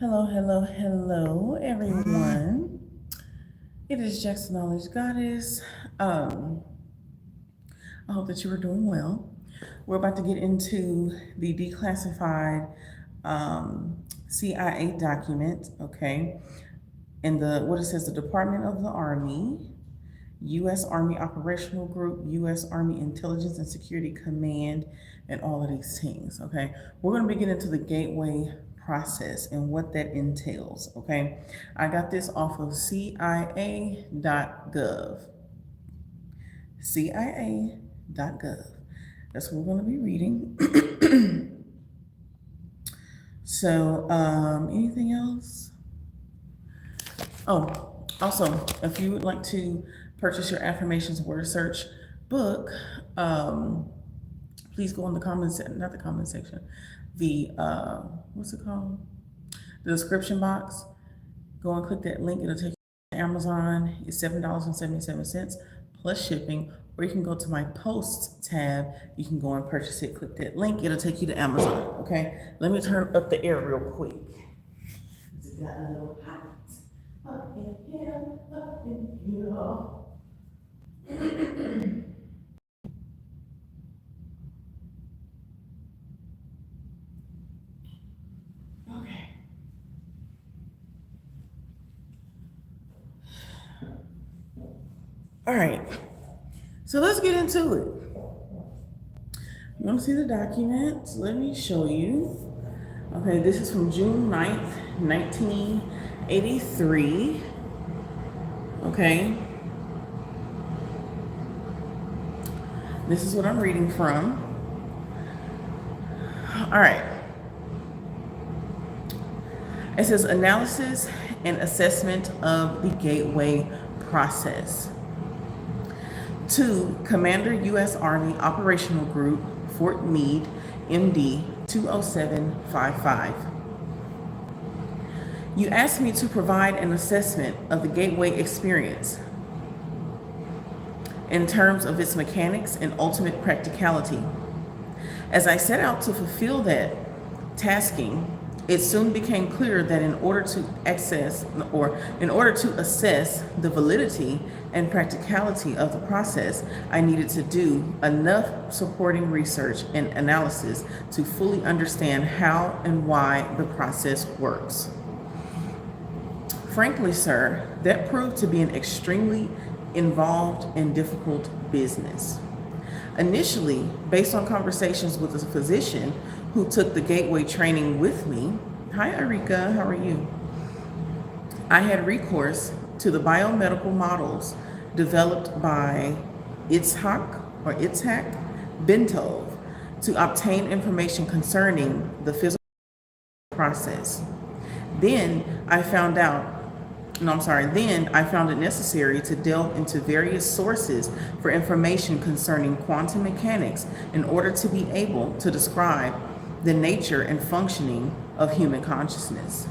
Hello, hello, hello, everyone. It is Jackson Knowledge Goddess. I hope that you are doing well. We're about to get into the declassified CIA document, okay? In what it says, the Department of the Army, U.S. Army Operational Group, U.S. Army Intelligence and Security Command, and all of these things, okay? We're going to be getting into the gateway process and what that entails, okay? I got this off of CIA.gov. CIA.gov. That's what we're going to be reading. So, anything else? Oh, also, if you would like to purchase your affirmations word search book, please go in the comments, not the comment section, the, what's it called? The description box. Go and click that link. It'll take you to Amazon. It's $7.77 plus shipping. Or you can go to my posts tab. You can go and purchase it. Click that link. It'll take you to Amazon. Okay. Let me turn up the air real quick. It got a little hot. Up in here, up in here. Okay. All right. So let's get into it. You want to see the document? Let me show you. Okay, this is from June 9th, 1983. Okay. This is what I'm reading from. All right. It says analysis and assessment of the gateway process. To Commander U.S. Army Operational Group, Fort Meade, MD 20755. You asked me to provide an assessment of the gateway experience in terms of its mechanics and ultimate practicality. As I set out to fulfill that tasking, it soon became clear that in order to assess the validity and practicality of the process, I needed to do enough supporting research and analysis to fully understand how and why the process works. Frankly, sir, that proved to be an extremely involved and difficult business. Initially, based on conversations with a physician who took the gateway training with me, hi Erika, how are you? I had recourse to the biomedical models developed by Itzhak Bentov to obtain information concerning the physical process. Then I found it necessary to delve into various sources for information concerning quantum mechanics in order to be able to describe the nature and functioning of human consciousness.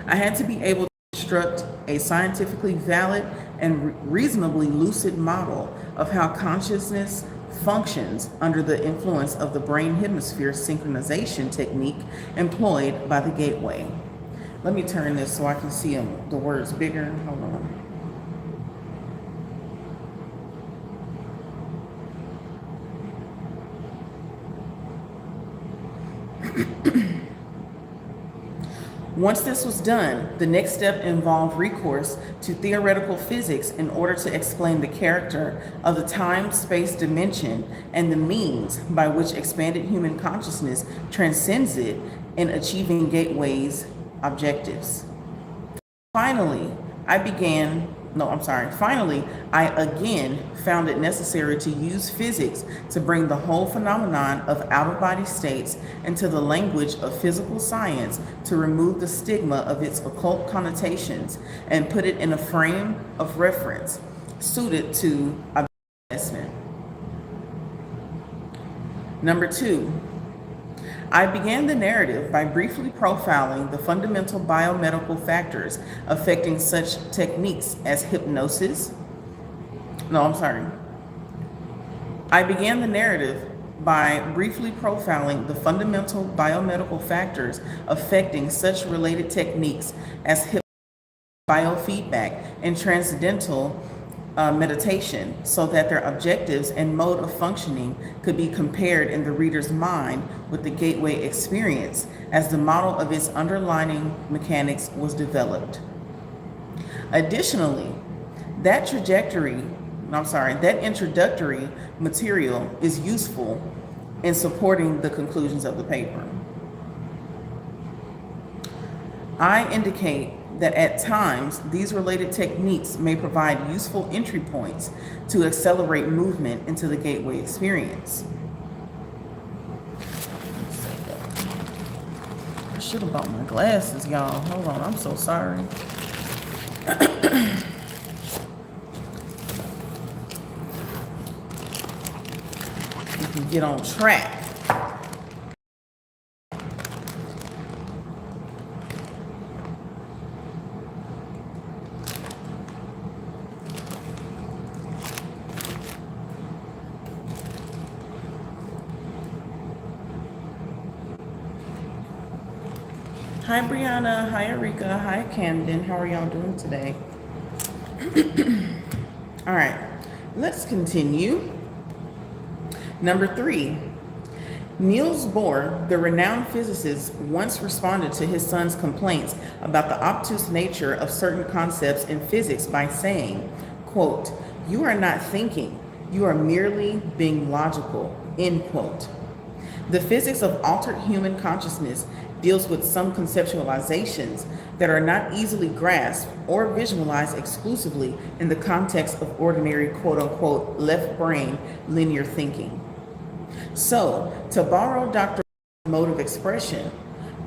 I had to be able to construct a scientifically valid and reasonably lucid model of how consciousness functions under the influence of the brain hemisphere synchronization technique employed by the gateway. Let me turn this so I can see the words bigger. Hold on. Once this was done, the next step involved recourse to theoretical physics in order to explain the character of the time-space dimension and the means by which expanded human consciousness transcends it in achieving Gateway's objectives. Finally, I again found it necessary to use physics to bring the whole phenomenon of out-of-body states into the language of physical science to remove the stigma of its occult connotations and put it in a frame of reference suited to assessment. Number 2, I began the narrative by briefly profiling the fundamental biomedical factors affecting such techniques as hypnosis. I began the narrative by briefly profiling the fundamental biomedical factors affecting such related techniques as biofeedback and transcendental meditation, so that their objectives and mode of functioning could be compared in the reader's mind with the gateway experience as the model of its underlying mechanics was developed. Additionally, that introductory material is useful in supporting the conclusions of the paper. I indicate that at times these related techniques may provide useful entry points to accelerate movement into the gateway experience. I should have bought my glasses, y'all. Hold on, I'm so sorry. We can get on track. Hi, Brianna. Hi, Erika. Hi, Camden. How are y'all doing today? All right, let's continue. Number 3, Niels Bohr, the renowned physicist, once responded to his son's complaints about the obtuse nature of certain concepts in physics by saying, quote, "You are not thinking, you are merely being logical," end quote. The physics of altered human consciousness deals with some conceptualizations that are not easily grasped or visualized exclusively in the context of ordinary quote-unquote left brain linear thinking. So, to borrow Dr. mode of expression,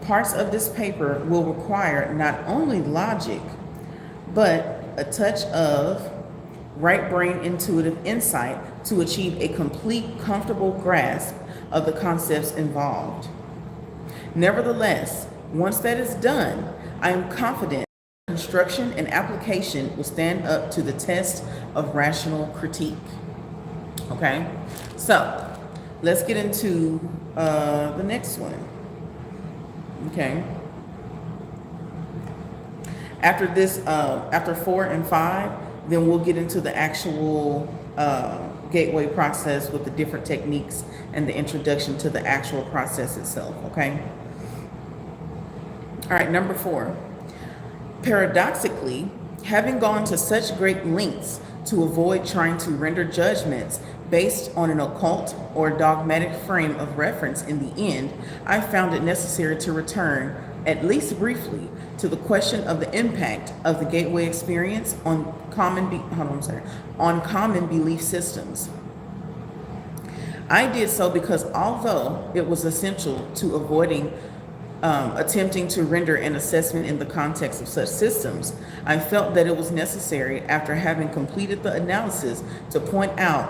parts of this paper will require not only logic, but a touch of right brain intuitive insight to achieve a complete, comfortable grasp of the concepts involved. Nevertheless, once that is done, I am confident construction and application will stand up to the test of rational critique. Okay, so let's get into the next one. Okay. After this, after 4 and 5, then we'll get into the actual gateway process with the different techniques and the introduction to the actual process itself, okay? All right, number 4. Paradoxically, having gone to such great lengths to avoid trying to render judgments based on an occult or dogmatic frame of reference in the end, I found it necessary to return, at least briefly, to the question of the impact of the gateway experience on common belief systems. I did so because although it was essential to avoiding attempting to render an assessment in the context of such systems, I felt that it was necessary, after having completed the analysis, to point out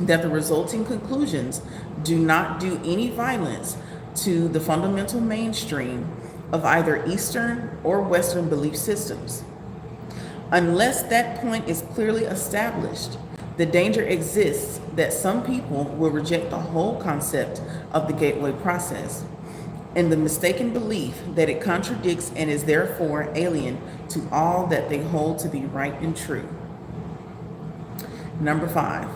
that the resulting conclusions do not do any violence to the fundamental mainstream of either Eastern or Western belief systems. Unless that point is clearly established, the danger exists that some people will reject the whole concept of the gateway process in the mistaken belief that it contradicts and is therefore alien to all that they hold to be right and true. Number 5.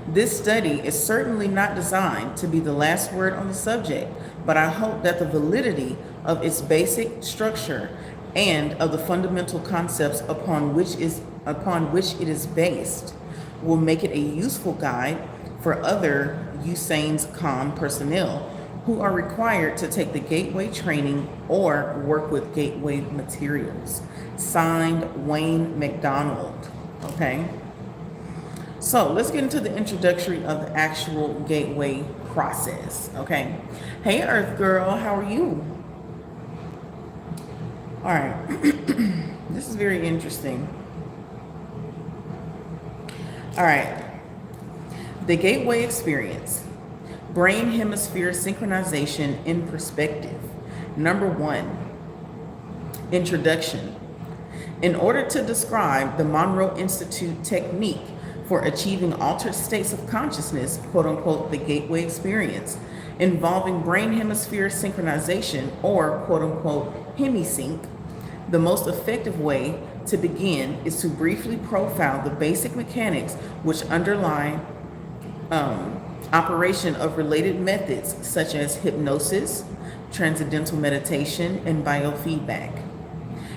This study is certainly not designed to be the last word on the subject, but I hope that the validity of its basic structure and of the fundamental concepts upon which it is based will make it a useful guide for other USANE's COM personnel who are required to take the gateway training or work with gateway materials. Signed, Wayne McDonald. Okay. So let's get into the introductory of the actual gateway process. Okay. Hey, Earth Girl, how are you? All right. This is very interesting. All right. The gateway experience. Brain hemisphere synchronization in perspective. Number 1, introduction. In order to describe the Monroe Institute technique for achieving altered states of consciousness, quote unquote, the gateway experience, involving brain hemisphere synchronization, or quote unquote, hemisync. The most effective way to begin is to briefly profile the basic mechanics which underlie operation of related methods such as hypnosis, transcendental meditation, and biofeedback.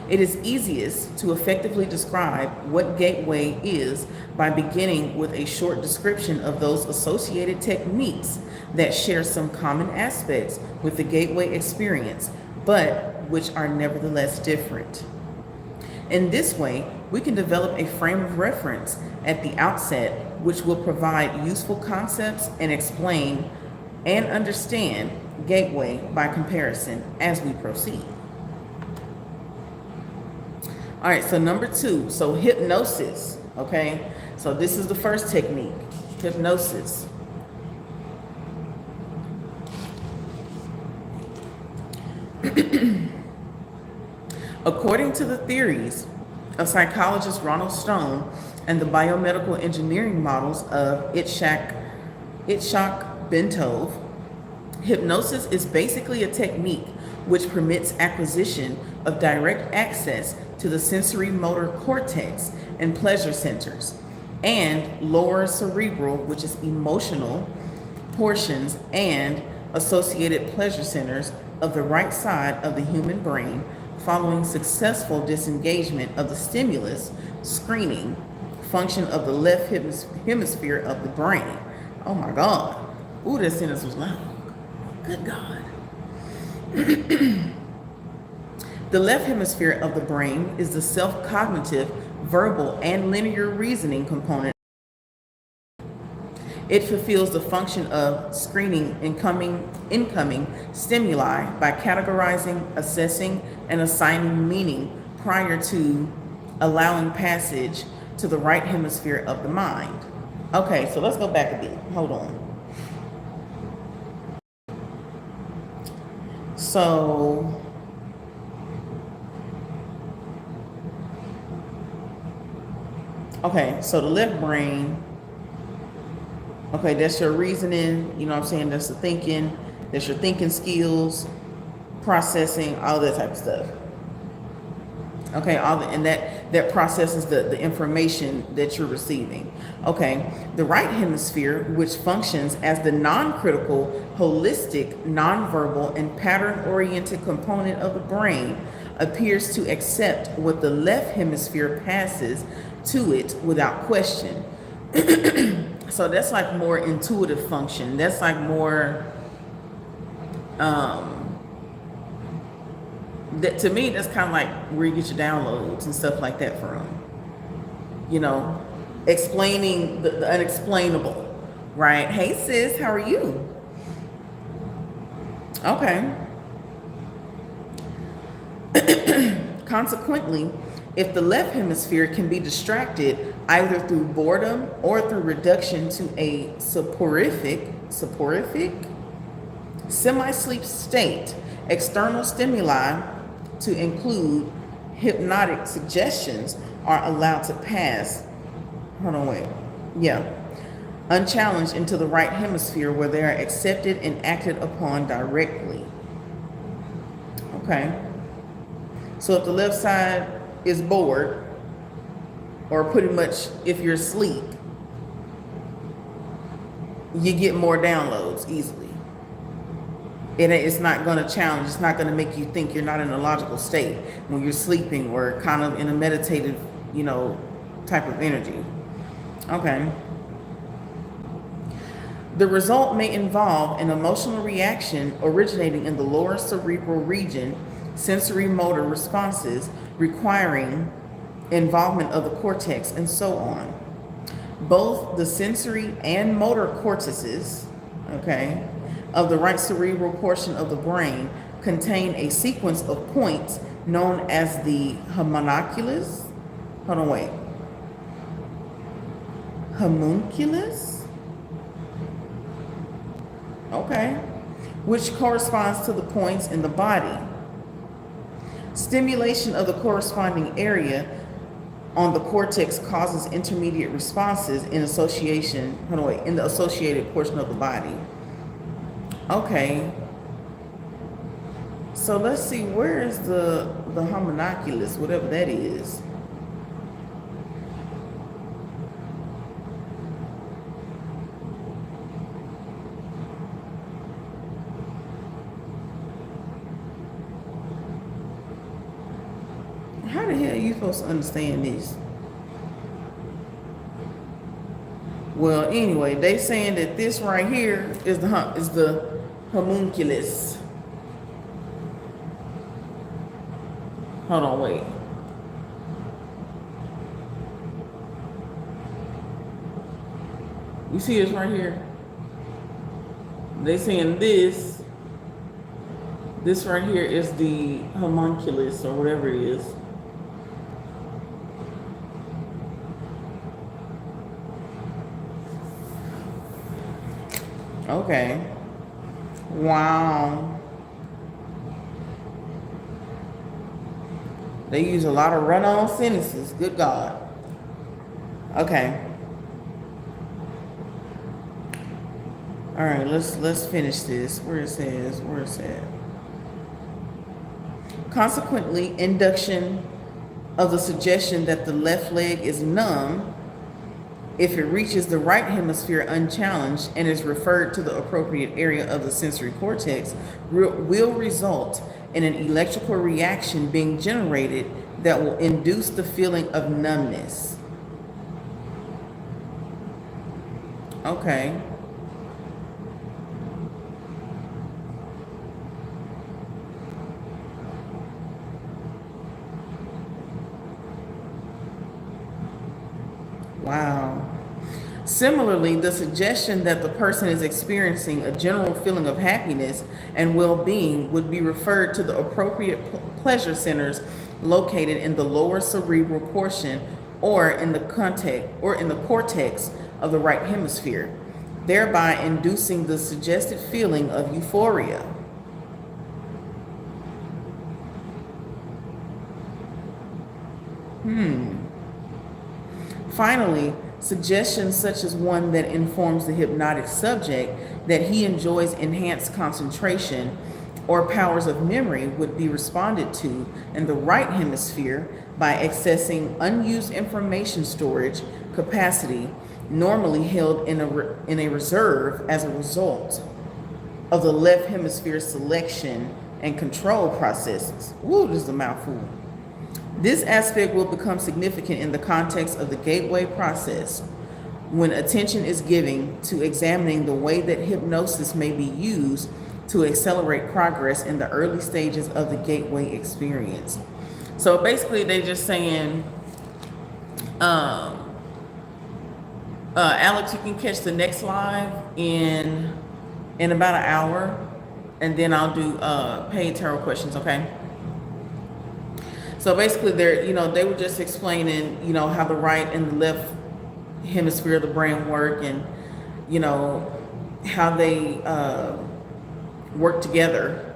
It is easiest to effectively describe what gateway is by beginning with a short description of those associated techniques that share some common aspects with the gateway experience, but which are nevertheless different. In this way, we can develop a frame of reference at the outset which will provide useful concepts and explain and understand gateway by comparison as we proceed. All right, so number 2, so hypnosis, okay? So this is the first technique, hypnosis. According to the theories of psychologist Ronald Stone and the biomedical engineering models of Itzhak Bentov, hypnosis is basically a technique which permits acquisition of direct access to the sensory motor cortex and pleasure centers, and lower cerebral, which is emotional, portions and associated pleasure centers of the right side of the human brain following successful disengagement of the stimulus screening function of the left hemisphere of the brain. Oh my God. Ooh, that sentence was long. Good God. The left hemisphere of the brain is the self-cognitive, verbal, and linear reasoning component. It fulfills the function of screening incoming stimuli by categorizing, assessing, and assigning meaning prior to allowing passage to the right hemisphere of the mind. Okay, so let's go back a bit. Hold on. So, okay, so the left brain, okay, that's your reasoning, you know what I'm saying? That's the thinking, that's your thinking skills, processing, all that type of stuff. Okay, and that processes the information that you're receiving. Okay, the right hemisphere, which functions as the non-critical, holistic, nonverbal, and pattern-oriented component of the brain, appears to accept what the left hemisphere passes to it without question. So that's like more intuitive function. That's like more, that to me, that's kind of like where you get your downloads and stuff like that from. You know, explaining the unexplainable, right? Hey sis, how are you? Okay. Consequently, if the left hemisphere can be distracted either through boredom or through reduction to a soporific, semi-sleep state, external stimuli, to include hypnotic suggestions, are allowed to pass, unchallenged into the right hemisphere where they are accepted and acted upon directly. Okay. So if the left side is bored, or pretty much if you're asleep, you get more downloads easily. It's not going to challenge, it's not going to make you think you're not in a logical state when you're sleeping or kind of in a meditative, type of energy. Okay. The result may involve an emotional reaction originating in the lower cerebral region, sensory motor responses requiring involvement of the cortex, and so on. Both the sensory and motor cortices, okay, of the right cerebral portion of the brain contain a sequence of points known as the homunculus. Homunculus? Okay. Which corresponds to the points in the body. Stimulation of the corresponding area on the cortex causes intermediate responses in association, hold on, wait, in the associated portion of the body. Okay. So let's see, where is the homunculus, whatever that is? How the hell are you supposed to understand this? Well, anyway, they saying that this right here is the homunculus. Hold on, wait. You see this right here? They saying this right here is the homunculus or whatever it is. Okay. Wow. They use a lot of run-on sentences. Good God. Okay. All right, let's finish this. Where it says, consequently, induction of the suggestion that the left leg is numb if it reaches the right hemisphere unchallenged and is referred to the appropriate area of the sensory cortex will result in an electrical reaction being generated that will induce the feeling of numbness. Okay. Wow. Similarly, the suggestion that the person is experiencing a general feeling of happiness and well-being would be referred to the appropriate pleasure centers located in the lower cerebral portion or in the cortex of the right hemisphere, thereby inducing the suggested feeling of euphoria. Finally, suggestions such as one that informs the hypnotic subject that he enjoys enhanced concentration or powers of memory would be responded to in the right hemisphere by accessing unused information storage capacity normally held in a reserve as a result of the left hemisphere selection and control processes. Woo, this is a mouthful. This aspect will become significant in the context of the gateway process when attention is given to examining the way that hypnosis may be used to accelerate progress in the early stages of the gateway experience. So basically they're just saying, Alex, you can catch the next live in about an hour, and then I'll do paid tarot questions, okay? So basically they were just explaining, how the right and the left hemisphere of the brain work, and, how they work together,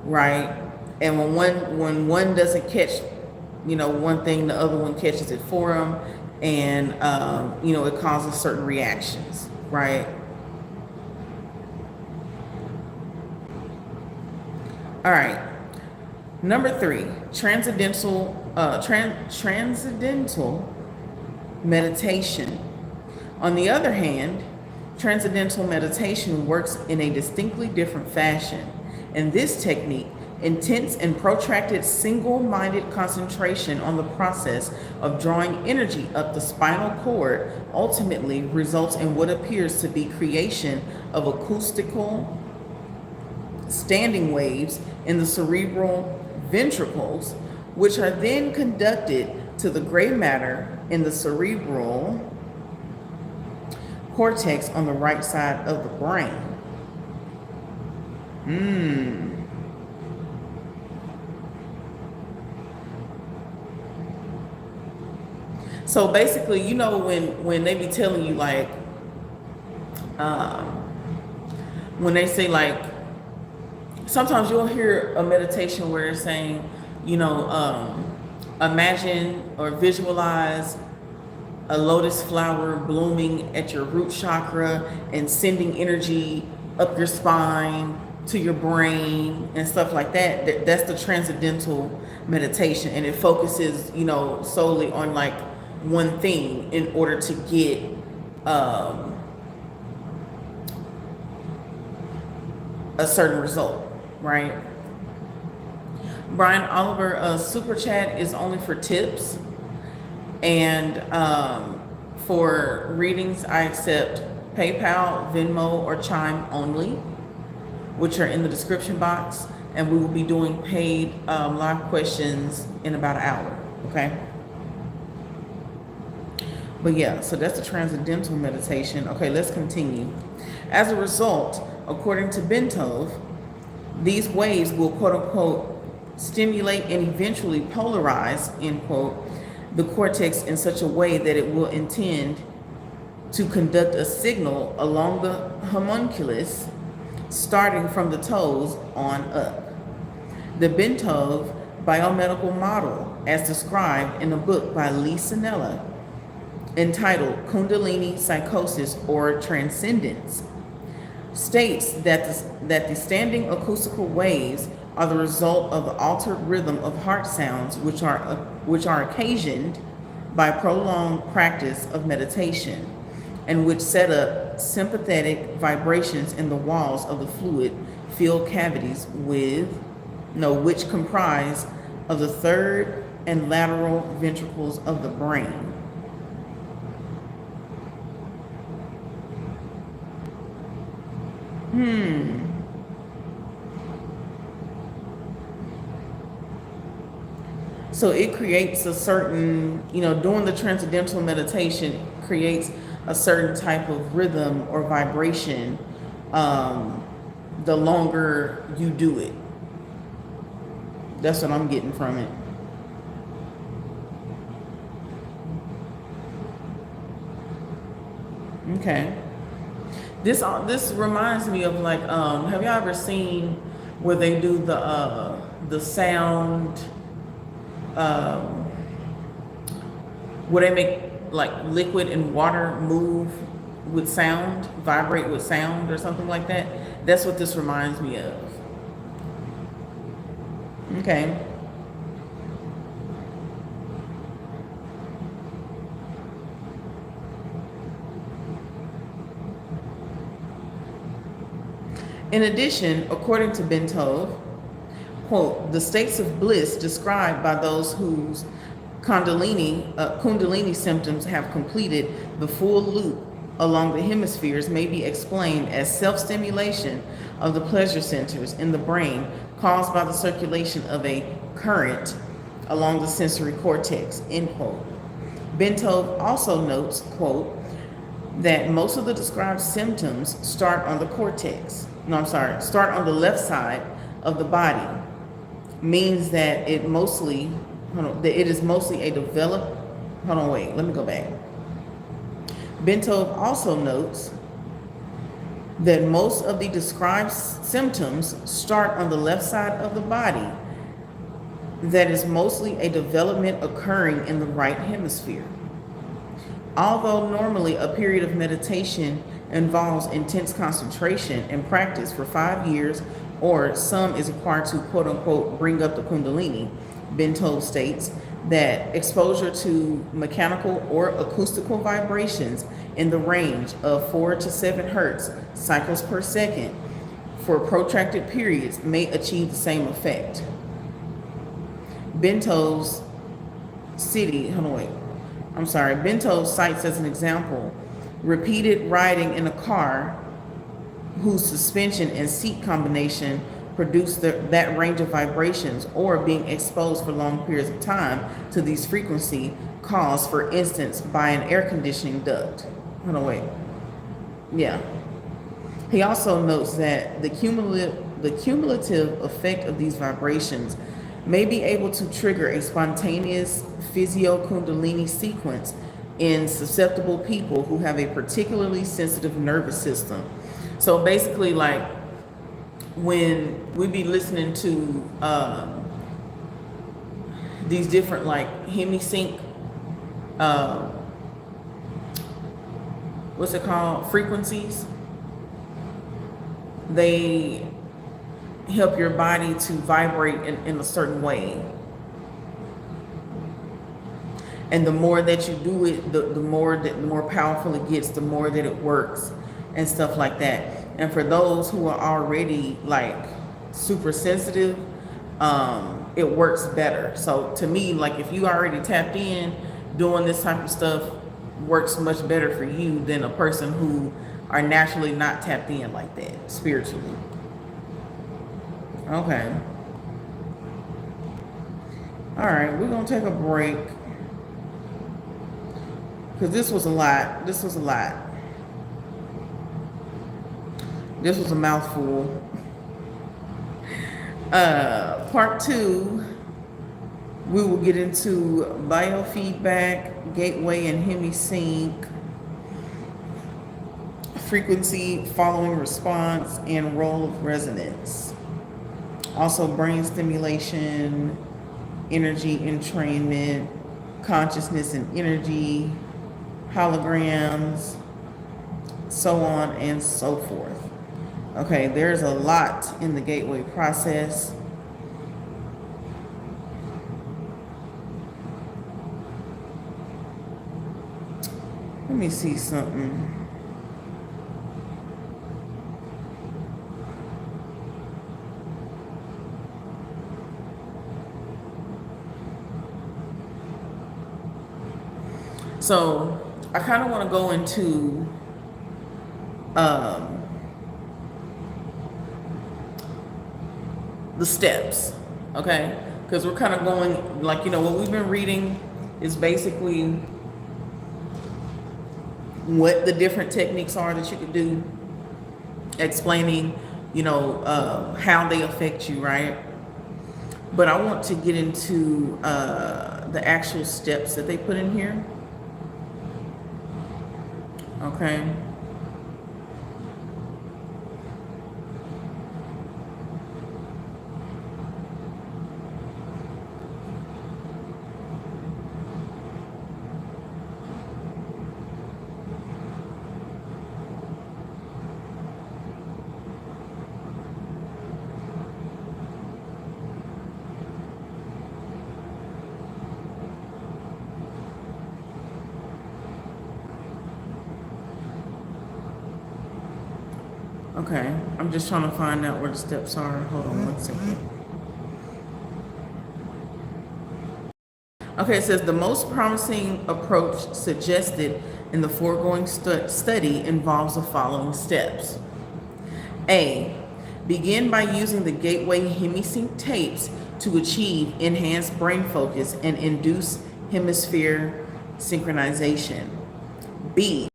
right? And when one doesn't catch, one thing, the other one catches it for them, and, it causes certain reactions, right? All right. Number 3, transcendental meditation. On the other hand, transcendental meditation works in a distinctly different fashion. In this technique, intense and protracted single-minded concentration on the process of drawing energy up the spinal cord ultimately results in what appears to be creation of acoustical standing waves in the cerebral ventricles, which are then conducted to the gray matter in the cerebral cortex on the right side of the brain. So basically, when they be telling you, like, when they say, like, sometimes you'll hear a meditation where it's saying, Imagine or visualize a lotus flower blooming at your root chakra and sending energy up your spine to your brain and stuff like that. That's the transcendental meditation, and it focuses, solely on like one thing in order to get a certain result, right? Brian Oliver, super chat is only for tips, and for readings I accept PayPal, Venmo, or Chime only, which are in the description box, and we will be doing paid live questions in about an hour, okay? But yeah, so that's the transcendental meditation. Okay, let's continue. As a result, according to Bentov, these waves will quote unquote stimulate and eventually polarize, end quote, the cortex in such a way that it will intend to conduct a signal along the homunculus starting from the toes on up. The Bentov biomedical model, as described in a book by Lee Sinella entitled Kundalini Psychosis or Transcendence, states that the standing acoustical waves are the result of the altered rhythm of heart sounds, which are occasioned by prolonged practice of meditation, and which set up sympathetic vibrations in the walls of the fluid-filled cavities which comprise of the third and lateral ventricles of the brain. So it creates a certain, doing the transcendental meditation creates a certain type of rhythm or vibration the longer you do it. That's what I'm getting from it. Okay. This reminds me of like, have y'all ever seen where they do the sound, where they make like liquid and water move with sound, vibrate with sound or something like that? That's what this reminds me of. Okay. In addition, according to Bentov, quote, the states of bliss described by those whose Kundalini symptoms have completed the full loop along the hemispheres may be explained as self-stimulation of the pleasure centers in the brain caused by the circulation of a current along the sensory cortex, end quote. Bentov also notes, quote, that most of the described symptoms start on the left side of the body, means that it is mostly a developed, Bentov also notes that most of the described symptoms start on the left side of the body, that is mostly a development occurring in the right hemisphere. Although normally a period of meditation involves intense concentration and practice for 5 years, or some is required to quote unquote bring up the Kundalini, Bentov states that exposure to mechanical or acoustical vibrations in the range of 4 to 7 hertz cycles per second for protracted periods may achieve the same effect. Bentov cites as an example repeated riding in a car whose suspension and seat combination produce that range of vibrations, or being exposed for long periods of time to these frequencies caused, for instance, by an air conditioning duct. He also notes that the cumulative effect of these vibrations may be able to trigger a spontaneous physio-kundalini sequence in susceptible people who have a particularly sensitive nervous system. So basically, like when we be listening to these different like hemisync, what's it called, frequencies. They help your body to vibrate in a certain way. And the more that you do it, the more powerful it gets, the more that it works and stuff like that. And for those who are already like super sensitive, it works better. So to me, like if you already tapped in, doing this type of stuff works much better for you than a person who are naturally not tapped in like that spiritually. Okay. All right, we're gonna take a break because this was a lot. This was a lot. This was a mouthful. Part 2, we will get into biofeedback, gateway and hemisync, frequency following response, and role of resonance. Also brain stimulation, energy entrainment, consciousness and energy, holograms, so on and so forth. Okay, there's a lot in the gateway process. Let me see something. So I kind of want to go into the steps, okay? Because we're kind of going, like, you know, what we've been reading is basically what the different techniques are that you could do, explaining, you know, how they affect you, right? But I want to get into the actual steps that they put in here. Okay. Okay, I'm just trying to find out where the steps are. Hold on one second. Okay, it says the most promising approach suggested in the foregoing study involves the following steps. A, begin by using the gateway hemisync tapes to achieve enhanced brain focus and induce hemisphere synchronization. B,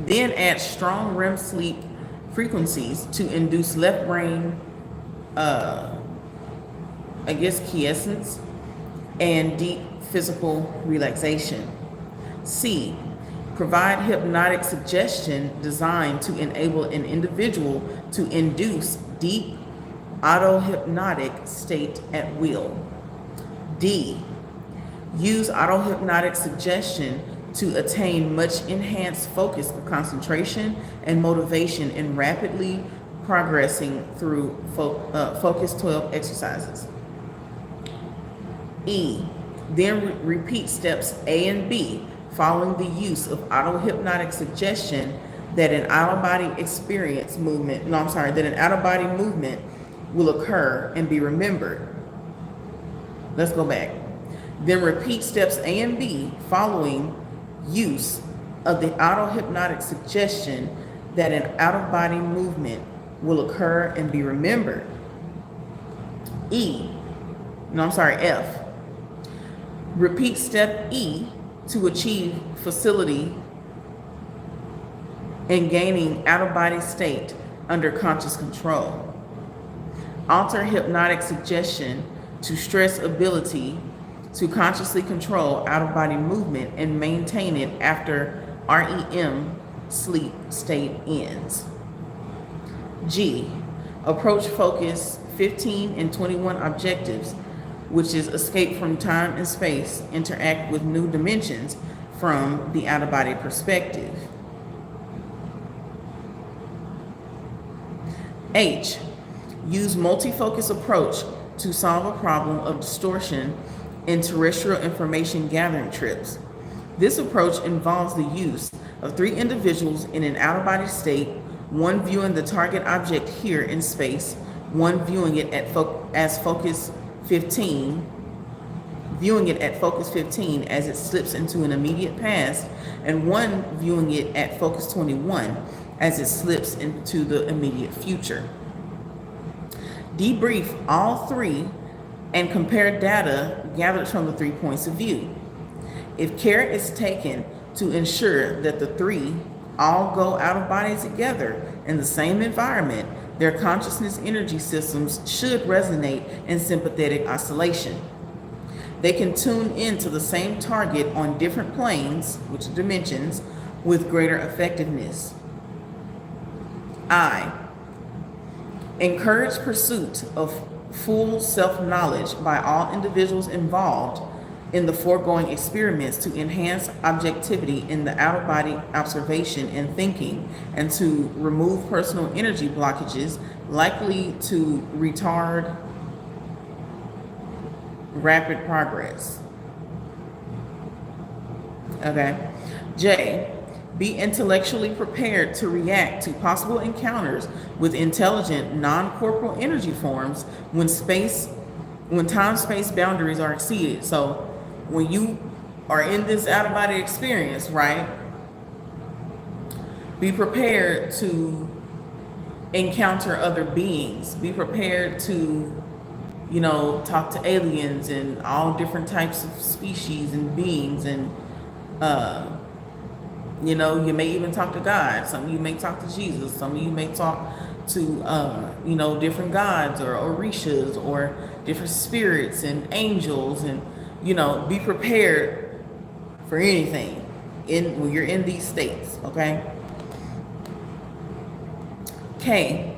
then add strong REM sleep frequencies to induce left brain, quiescence and deep physical relaxation. C, provide hypnotic suggestion designed to enable an individual to induce deep auto-hypnotic state at will. D, use auto-hypnotic suggestion to attain much enhanced focus, concentration, and motivation in rapidly progressing through Focus 12 exercises. E, then repeat steps A and B following the use of auto-hypnotic suggestion that an out-of-body movement will occur and be remembered. Let's go back. Then repeat steps A and B following use of the auto-hypnotic suggestion that an out-of-body movement will occur and be remembered. F. Repeat step E to achieve facility in gaining out-of-body state under conscious control. Alter hypnotic suggestion to stress ability to consciously control out-of-body movement and maintain it after REM sleep state ends. G, approach focus 15 and 21 objectives which is escape from time and space, interact with new dimensions from the out-of-body perspective. H, use multi-focus approach to solve a problem of distortion in terrestrial information gathering trips. This approach involves the use of 3 individuals in an out-of-body state, one viewing the target object here in space, one viewing it as focus 15, viewing it at focus 15 as it slips into an immediate past, and one viewing it at focus 21 as it slips into the immediate future. Debrief all 3 and compare data gathered from the 3 points of view. If care is taken to ensure that the 3 all go out of body together in the same environment, their consciousness energy systems should resonate in sympathetic oscillation. They can tune into the same target on different planes, which are dimensions, with greater effectiveness. I, encourage pursuit of full self-knowledge by all individuals involved in the foregoing experiments to enhance objectivity in the out-of-body observation and thinking, and to remove personal energy blockages likely to retard rapid progress. Okay. J, be intellectually prepared to react to possible encounters with intelligent non-corporal energy forms when time-space boundaries are exceeded. So when you are in this out-of-body experience, right, be prepared to encounter other beings. Be prepared to, talk to aliens and all different types of species and beings, and you may even talk to God. Some of you may talk to Jesus. Some of you may talk to different gods or orishas or different spirits and angels, and be prepared for anything when you're in these states. Okay. K,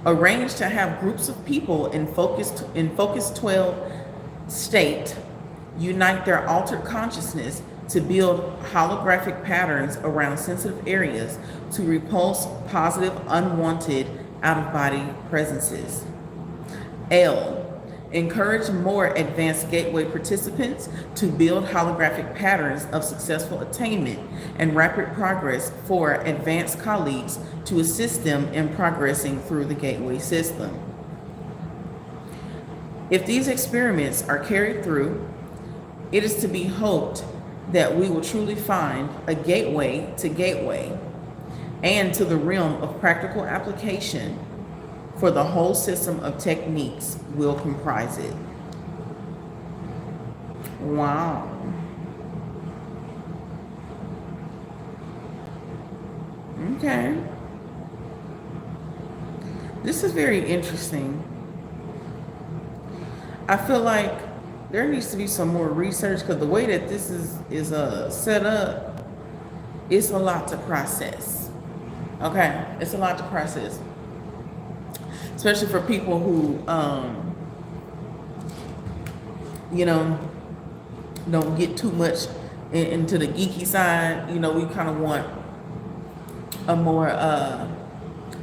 arrange to have groups of people in focus 12 state unite their altered consciousness to build holographic patterns around sensitive areas to repulse positive, unwanted, out-of-body presences. L, encourage more advanced gateway participants to build holographic patterns of successful attainment and rapid progress for advanced colleagues to assist them in progressing through the gateway system. If these experiments are carried through, it is to be hoped that we will truly find a gateway to gateway and to the realm of practical application, for the whole system of techniques will comprise it. Wow. Okay. This is very interesting. I feel like there needs to be some more research, because the way that this is set up, it's a lot to process. Okay, it's a lot to process, especially for people who don't get too much into the geeky side. We kind of want a more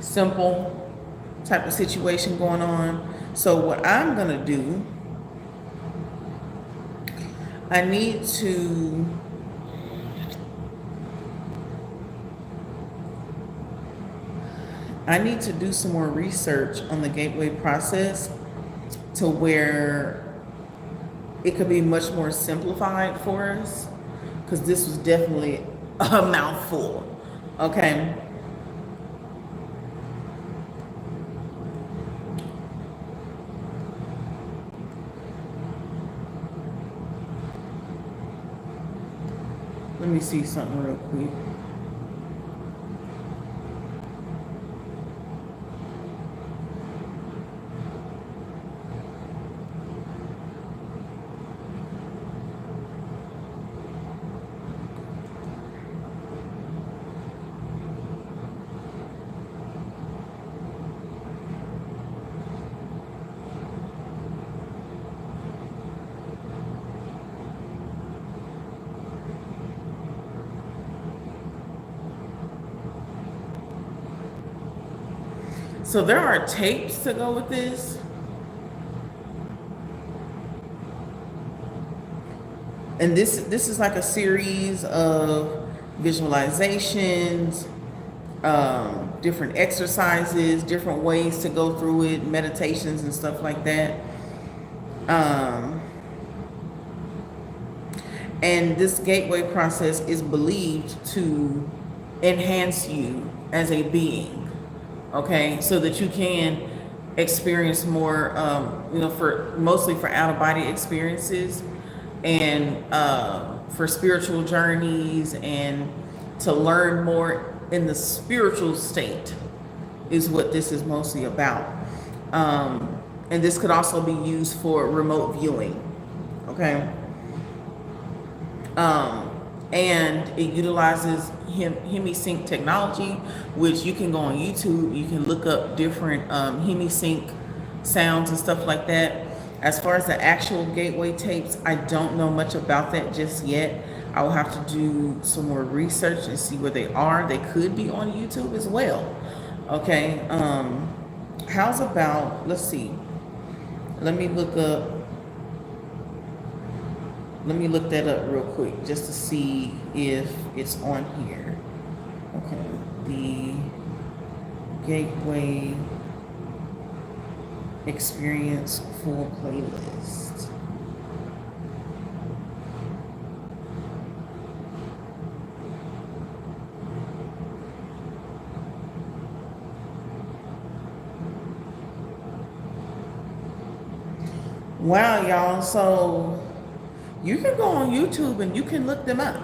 simple type of situation going on. So what I'm gonna do, I need to do some more research on the gateway process to where it could be much more simplified for us, because this was definitely a mouthful. Okay. Let me see something real quick. So there are tapes to go with this. And this is like a series of visualizations, different exercises, different ways to go through it, meditations and stuff like that. And this gateway process is believed to enhance you as a being, okay? So that you can experience more, for mostly for out-of-body experiences and for spiritual journeys, and to learn more in the spiritual state is what this is mostly about. And this could also be used for remote viewing, okay? And it utilizes hemisync technology, which you can go on YouTube, you can look up different hemisync sounds and stuff like that. As far as the actual gateway tapes, I don't know much about that just yet. I will have to do some more research and see where they are. They could be on YouTube as well. Okay. How's about, let's see. Let me look that up real quick just to see if it's on here. Okay. The Gateway Experience full playlist. Wow, y'all. So you can go on YouTube and you can look them up.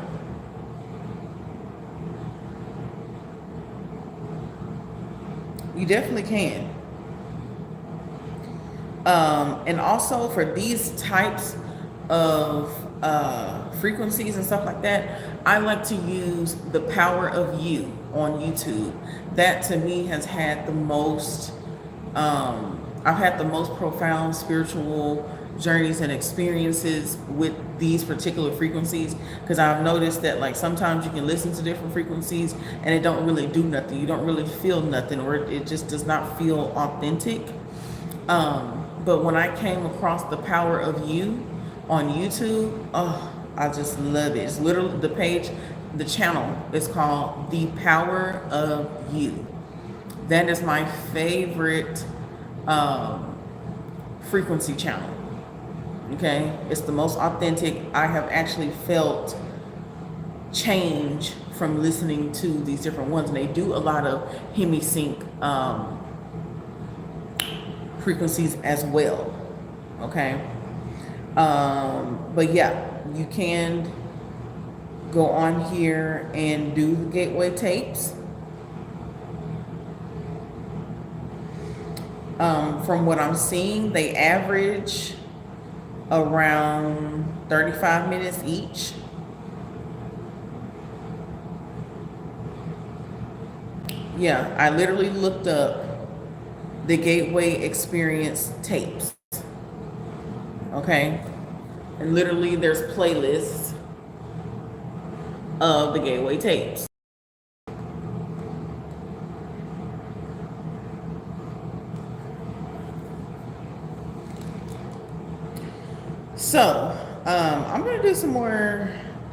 You definitely can. And also for these types of frequencies and stuff like that, I like to use The Power of You on YouTube. That to me has had the most, I've had the most profound spiritual journeys and experiences with these particular frequencies, because I've noticed that like sometimes you can listen to different frequencies and it don't really do nothing. You don't really feel nothing, or it just does not feel authentic. But when I came across The Power of You on YouTube, oh, I just love it. It's literally the page, the channel is called The Power of You. That is my favorite frequency channel. Okay, it's the most authentic. I have actually felt change from listening to these different ones, and they do a lot of hemisync frequencies as well. Okay, but yeah, you can go on here and do the gateway tapes. From what I'm seeing, they average around 35 minutes each. Yeah, I literally looked up the Gateway Experience tapes. Okay, and literally there's playlists of the Gateway tapes. So, I'm going to do some more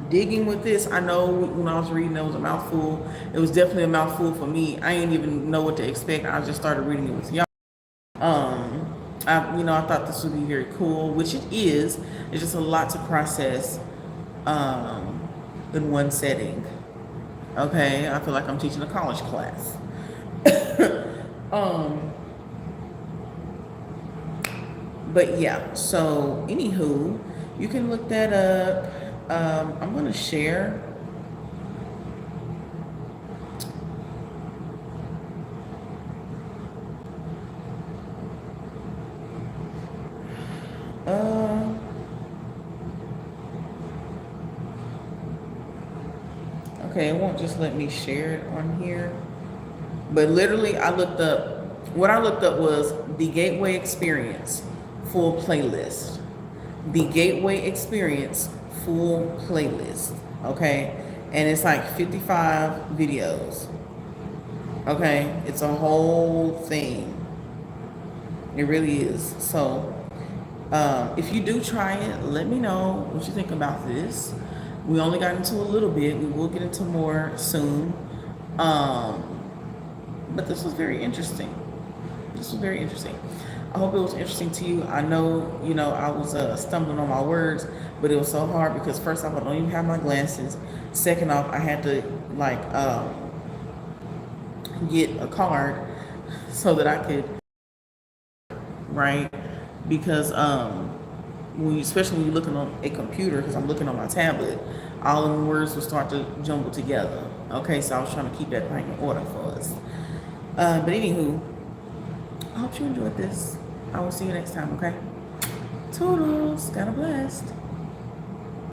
digging with this. I know when I was reading, it was a mouthful. It was definitely a mouthful for me. I didn't even know what to expect. I just started reading it with y'all. I thought this would be very cool, which it is. It's just a lot to process in one setting. Okay, I feel like I'm teaching a college class. But yeah, so anywho, you can look that up. I'm going to share. Okay, it won't just let me share it on here. But literally, what I looked up was the Gateway Experience full playlist. The Gateway Experience full playlist. Okay, and it's like 55 videos. Okay, it's a whole thing. It really is. So, if you do try it, let me know what you think about this. We only got into a little bit. We will get into more soon. Um, but this was very interesting. This was very interesting. I hope it was interesting to you. I know, I was stumbling on my words, but it was so hard because first off, I don't even have my glasses. Second off, I had to get a card so that I could, right? Because especially when you're looking on a computer, because I'm looking on my tablet, all of the words will start to jumble together. Okay, so I was trying to keep that thing in order for us. But anywho, I hope you enjoyed this. I will see you next time, okay? Toodles. Got a blast.